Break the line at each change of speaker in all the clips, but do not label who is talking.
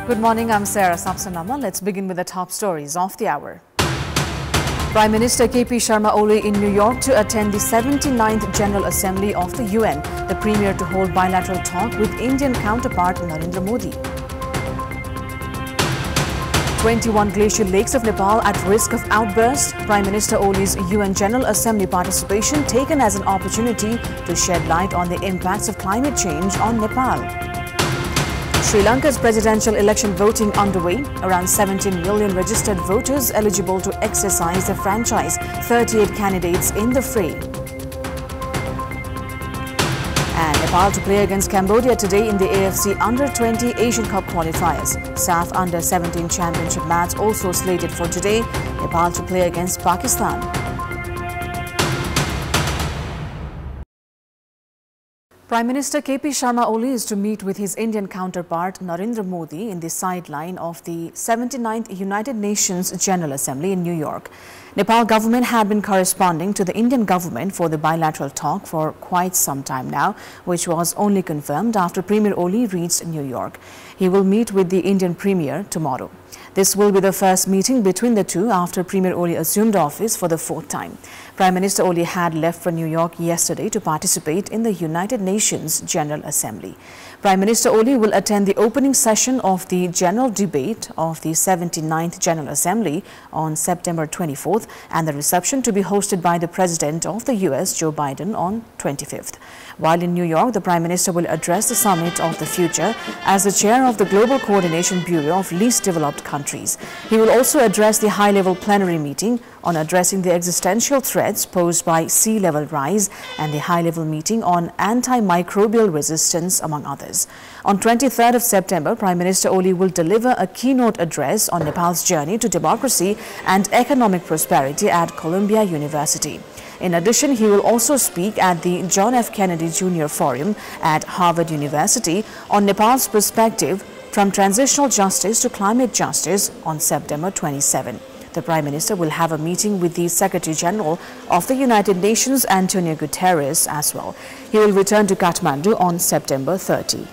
Good morning, I'm Sapsanamma. Let's begin with the top stories of the hour. Prime Minister Sharma Oli in New York to attend the 79th General Assembly of the UN, the Premier to hold bilateral talk with Indian counterpart Narendra Modi. 21 glacial lakes of Nepal at risk of outburst. Prime Minister Oli's UN General Assembly participation taken as an opportunity to shed light on the impacts of climate change on Nepal. Sri Lanka's presidential election voting underway. Around 17 million registered voters eligible to exercise the franchise. 38 candidates in the fray. And Nepal to play against Cambodia today in the AFC Under-20 Asian Cup qualifiers. SAF Under-17 Championship match also slated for today. Nepal to play against Pakistan. Prime Minister Sharma Oli is to meet with his Indian counterpart Narendra Modi in the sideline of the 79th United Nations General Assembly in New York. Nepal government had been corresponding to the Indian government for the bilateral talk for quite some time now, which was only confirmed after Premier Oli reached New York. He will meet with the Indian Premier tomorrow. This will be the first meeting between the two after Premier Oli assumed office for the fourth time. Prime Minister Oli had left for New York yesterday to participate in the United Nations General Assembly. Prime Minister Oli will attend the opening session of the general debate of the 79th General Assembly on September 24th and the reception to be hosted by the President of the US, Joe Biden, on 25th. While in New York, the Prime Minister will address the Summit of the Future as the chair of the Global Coordination Bureau of Least Developed Countries. He will also address the high-level plenary meeting on addressing the existential threats posed by sea level rise and the high-level meeting on antimicrobial resistance, among others. On 23rd of September, Prime Minister Oli will deliver a keynote address on Nepal's journey to democracy and economic prosperity at Columbia University. In addition, he will also speak at the John F. Kennedy Jr. Forum at Harvard University on Nepal's perspective from transitional justice to climate justice on September 27. The Prime Minister will have a meeting with the Secretary General of the United Nations, Antonio Guterres, as well. He will return to Kathmandu on September 30.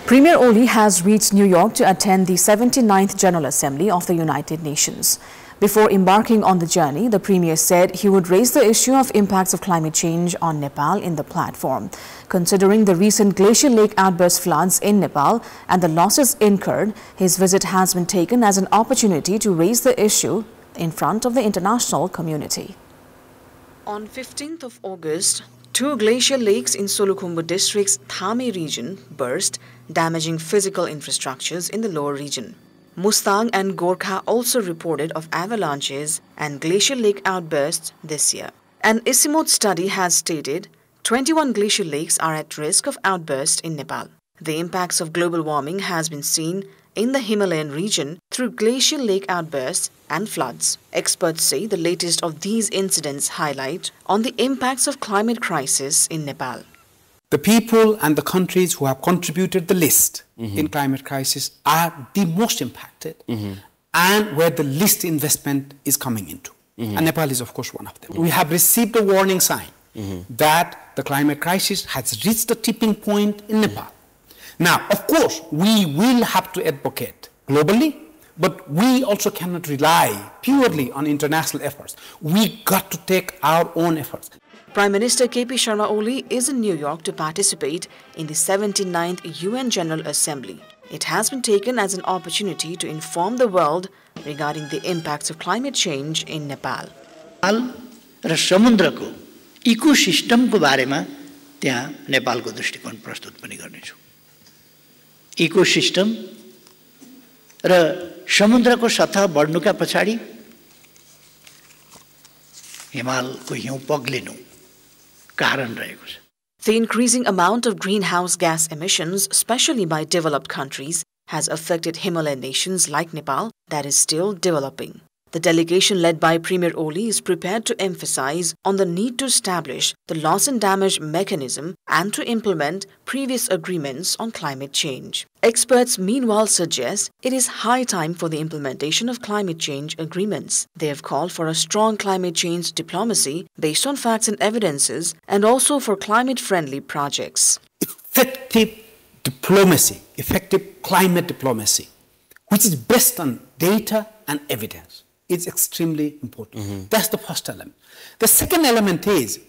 Premier Oli has reached New York to attend the 79th General Assembly of the United Nations. Before embarking on the journey, the Premier said he would raise the issue of impacts of climate change on Nepal in the platform. Considering the recent glacial lake outburst floods in Nepal and the losses incurred, his visit has been taken as an opportunity to raise the issue in front of the international community. On 15th of August, two glacial lakes in Solukhumbu district's Thame region burst, damaging physical infrastructures in the lower region. Mustang and Gorkha also reported of avalanches and glacial lake outbursts this year. An ICIMOD study has stated 21 glacial lakes are at risk of outburst in Nepal. The impacts of global warming has been seen in the Himalayan region through glacial lake outbursts and floods. Experts say the latest of these incidents highlight on the impacts of climate crisis in Nepal.
The people and the countries who have contributed the least in climate crisis are the most impacted and where the least investment is coming into. And Nepal is, of course, one of them. We have received a warning sign that the climate crisis has reached a tipping point in Nepal. Now, of course, we will have to advocate globally, but we also cannot rely purely on international efforts. We got to take our own efforts.
Prime Minister Sharma Oli is in New York to participate in the 79th UN General Assembly. It has been taken as an opportunity to inform the world regarding the impacts of climate change in Nepal.
र समुद्रको इकोसिस्टमको बारेमा त्यहाँ नेपालको दृष्टिकोण प्रस्तुत पनि गर्नेछु। Ecosystem र समुद्रको सतह बढ्नुका पछाडी हिमालको हिउँ पग्लिनु कारण रहेको छ।
The increasing amount of greenhouse gas emissions, especially by developed countries, has affected Himalayan nations like Nepal that is still developing. The delegation led by Premier Oli is prepared to emphasize on the need to establish the loss and damage mechanism and to implement previous agreements on climate change. Experts meanwhile suggest it is high time for the implementation of climate change agreements. They have called for a strong climate change diplomacy based on facts and evidences and also for climate-friendly projects.
Effective diplomacy, effective climate diplomacy, which is based on data and evidence, is extremely important. That's the first element. The second element is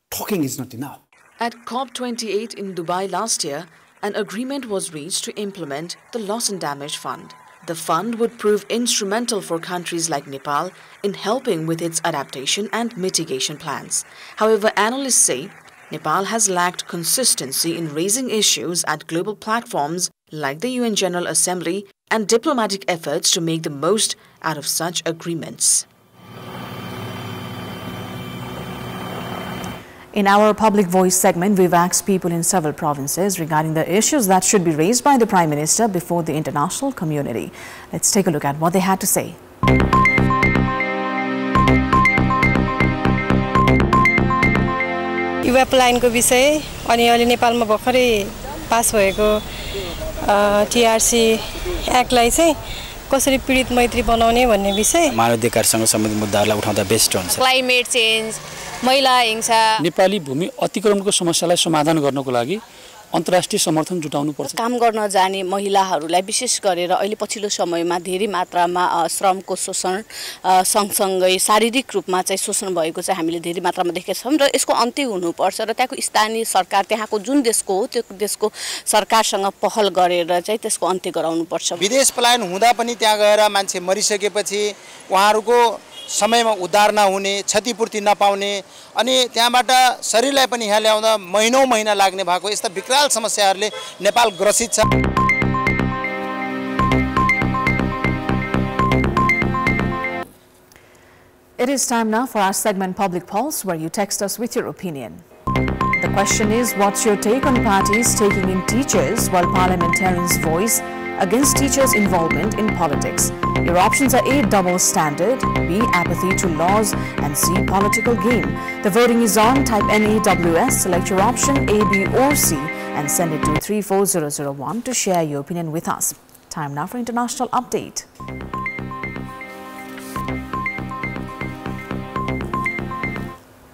talking is not enough.
At COP28 in Dubai last year, an agreement was reached to implement the Loss and Damage Fund. The fund would prove instrumental for countries like Nepal in helping with its adaptation and mitigation plans. However, analysts say Nepal has lacked consistency in raising issues at global platforms like the UN General Assembly and diplomatic efforts to make the most out of such agreements. In our Public Voice segment, we've asked people in several provinces regarding the issues that should be raised by the Prime Minister before the international community. Let's take a look at what they had to say.
युवा प्लानको विषय अनि अहिले नेपालमा भर्खरै पास भएको TRC एक्टलाई चाहिँ कसरी पीडित मैत्री बनाउने भन्ने विषय
मानवाधिकारसँग सम्बन्धित मुद्दाहरूलाई उठाउँदा बेस्ट हुन्छ
क्लाइमेट चेन्ज महिला हिंसा
नेपाली भूमि अतिक्रमणको समस्यालाई समाधान गर्नको लागि अन्तर्राष्ट्रिय समर्थन जुटाउनु पर्छ
काम गर्न जाने महिलाहरूलाई विशेष गरेर अहिले पछिल्लो समयमा धेरै मात्रामा श्रमको शोषण सँगसँगै शारीरिक रूपमा चाहिँ शोषण भएको चाहिँ हामीले धेरै मात्रामा देखेका छौं र यसको अन्त्य हुनुपर्छ र त्यहाँको स्थानीय सरकार त्यहाँको जुन देशको हो त्यो देशको सरकारसँग पहल गरेर चाहिँ त्यसको अन्त्य गराउनुपर्छ
विदेश पलायन हुँदा पनि त्यहाँ गएर मान्छे मरिसकेपछि उहाँहरुको समयमा उद्धार नहुने क्षतिपूर्ति नपाउने अनि त्यहाँबाट शरीरलाई पनि यहाँ ल्याउँदा महिनौं महिना लाग्ने भएको यस्ता विकराल समस्याहरूले नेपाल ग्रसित छ
It is time now for our segment Public Pulse, where you text us with your opinion. The question is, what's your take on parties taking in teachers while parliamentarians voice against teachers' involvement in politics? Your options are A, double standard, B, apathy to laws, and C, political game. The voting is on. Type NAWS, select your option A, B, or C, and send it to 34001 to share your opinion with us. Time now for international update.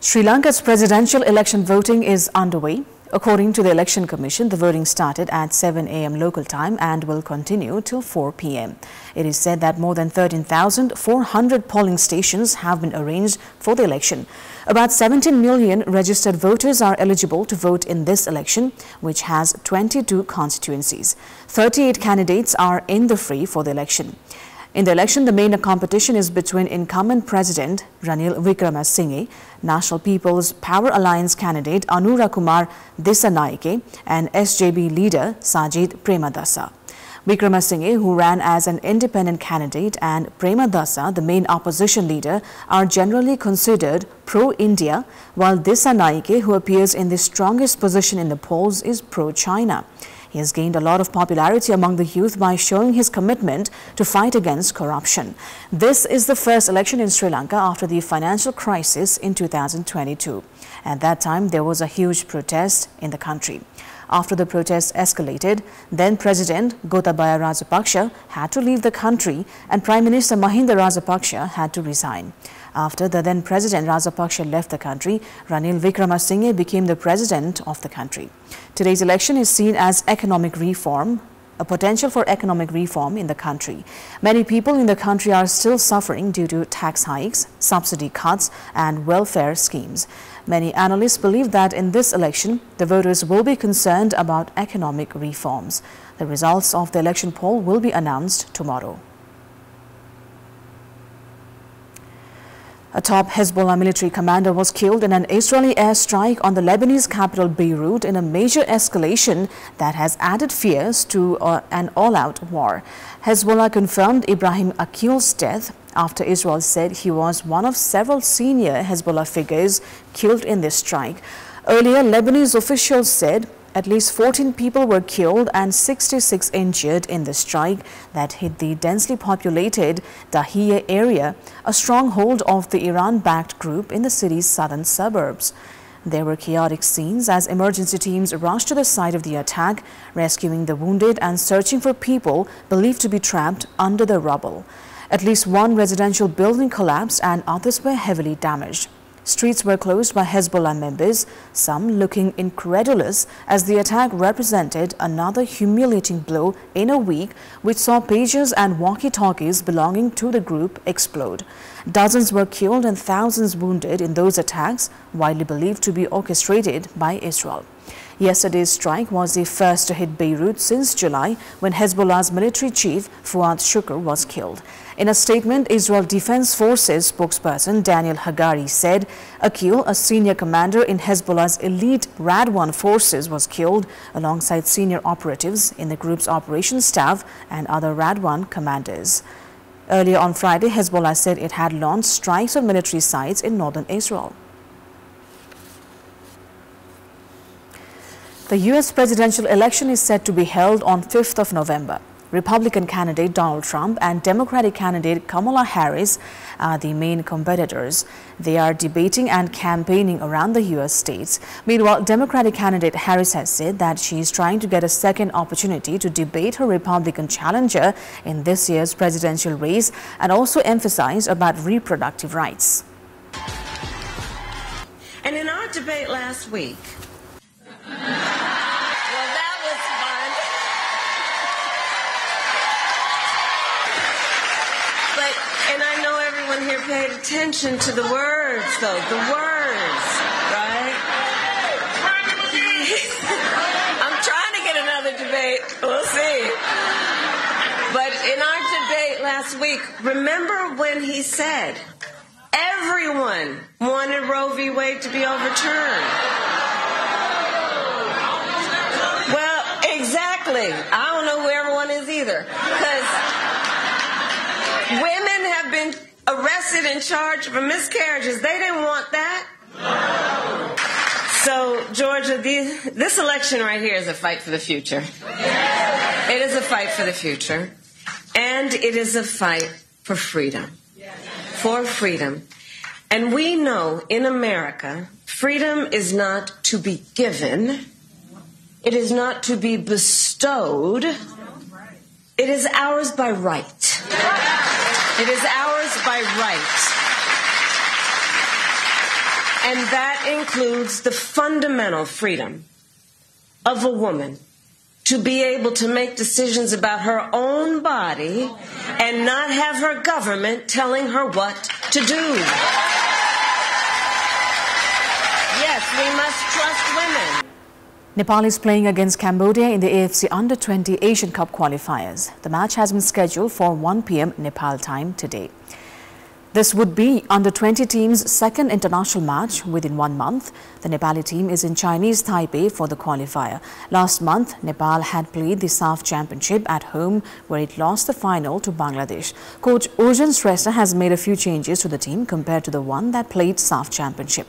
Sri Lanka's presidential election voting is underway. According to the Election Commission, the voting started at 7 a.m. local time and will continue till 4 p.m. It is said that more than 13,400 polling stations have been arranged for the election. About 17 million registered voters are eligible to vote in this election, which has 22 constituencies. 38 candidates are in the fray for the election. In the election, the main competition is between incumbent President Ranil Wickremesinghe, National People's Power Alliance candidate Anura Kumar Dissanayake, and SJB leader Sajid Premadasa. Wickremesinghe, who ran as an independent candidate, and Premadasa, the main opposition leader, are generally considered pro-India, while Dissanayake, who appears in the strongest position in the polls, is pro-China. He has gained a lot of popularity among the youth by showing his commitment to fight against corruption. This is the first election in Sri Lanka after the financial crisis in 2022. At that time, there was a huge protest in the country. After the protests escalated, then President Gotabaya Rajapaksa had to leave the country and Prime Minister Mahinda Rajapaksa had to resign. After the then President Rajapaksa left the country, Ranil Wickremesinghe became the president of the country. Today's election is seen as economic reform, a potential for economic reform in the country. Many people in the country are still suffering due to tax hikes, subsidy cuts, and welfare schemes. Many analysts believe that in this election, the voters will be concerned about economic reforms. The results of the election poll will be announced tomorrow. A top Hezbollah military commander was killed in an Israeli airstrike on the Lebanese capital Beirut in a major escalation that has added fears to an all-out war. Hezbollah confirmed Ibrahim Akil's death after Israel said he was one of several senior Hezbollah figures killed in this strike. Earlier, Lebanese officials said At least 14 people were killed and 66 injured in the strike that hit the densely populated Dahiya area, a stronghold of the Iran-backed group in the city's southern suburbs. There were chaotic scenes as emergency teams rushed to the site of the attack, rescuing the wounded and searching for people believed to be trapped under the rubble. At least one residential building collapsed and others were heavily damaged. Streets were closed by Hezbollah members, some looking incredulous as the attack represented another humiliating blow in a week which saw pagers and walkie-talkies belonging to the group explode. Dozens were killed and thousands wounded in those attacks, widely believed to be orchestrated by Israel. Yesterday's strike was the first to hit Beirut since July, when Hezbollah's military chief Fuad Shukr was killed. In a statement, Israel Defense Forces spokesperson Daniel Hagari said Akil, a senior commander in Hezbollah's elite Radwan forces, was killed alongside senior operatives in the group's operations staff and other Radwan commanders. Earlier on Friday, Hezbollah said it had launched strikes on military sites in northern Israel. The U.S. presidential election is set to be held on 5th of November. Republican candidate Donald Trump and Democratic candidate Kamala Harris are the main competitors. They are debating and campaigning around the U.S. states. Meanwhile, Democratic candidate Harris has said that she is trying to get a second opportunity to debate her Republican challenger in this year's presidential race and also emphasize about reproductive rights.
And in our debate last week, well, that was fun. But, and I know everyone here paid attention to the words, though, the words, right? I'm trying to get another debate. We'll see. But in our debate last week, remember when he said everyone wanted Roe v. Wade to be overturned? I don't know who everyone is either, because women have been arrested and charged for miscarriages. They didn't want that. So, Georgia, this election right here is a fight for the future. It is a fight for the future, and it is a fight for freedom. For freedom. And we know in America, freedom is not to be given. It is not to be bestowed. It is ours by right. It is ours by right. And that includes the fundamental freedom of a woman to be able to make decisions about her own body and not have her government telling her what to do. Yes, we must trust women.
Nepal is playing against Cambodia in the AFC Under-20 Asian Cup qualifiers. The match has been scheduled for 1 p.m. Nepal time today. This would be Under-20 team's second international match within 1 month. The Nepali team is in Chinese Taipei for the qualifier. Last month, Nepal had played the SAF Championship at home, where it lost the final to Bangladesh. Coach Arjun Shrestha has made a few changes to the team compared to the one that played SAF Championship.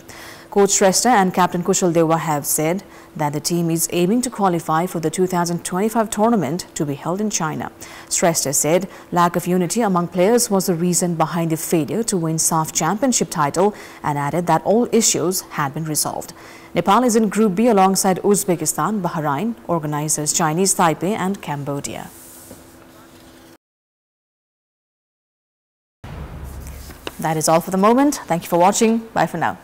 Coach Shrestha and Captain Kushal Dewa have said that the team is aiming to qualify for the 2025 tournament to be held in China. Shrestha said lack of unity among players was the reason behind the failure to win SAF Championship title, and added that all issues had been resolved. Nepal is in Group B alongside Uzbekistan, Bahrain, organizers Chinese Taipei and Cambodia. That is all for the moment. Thank you for watching. Bye for now.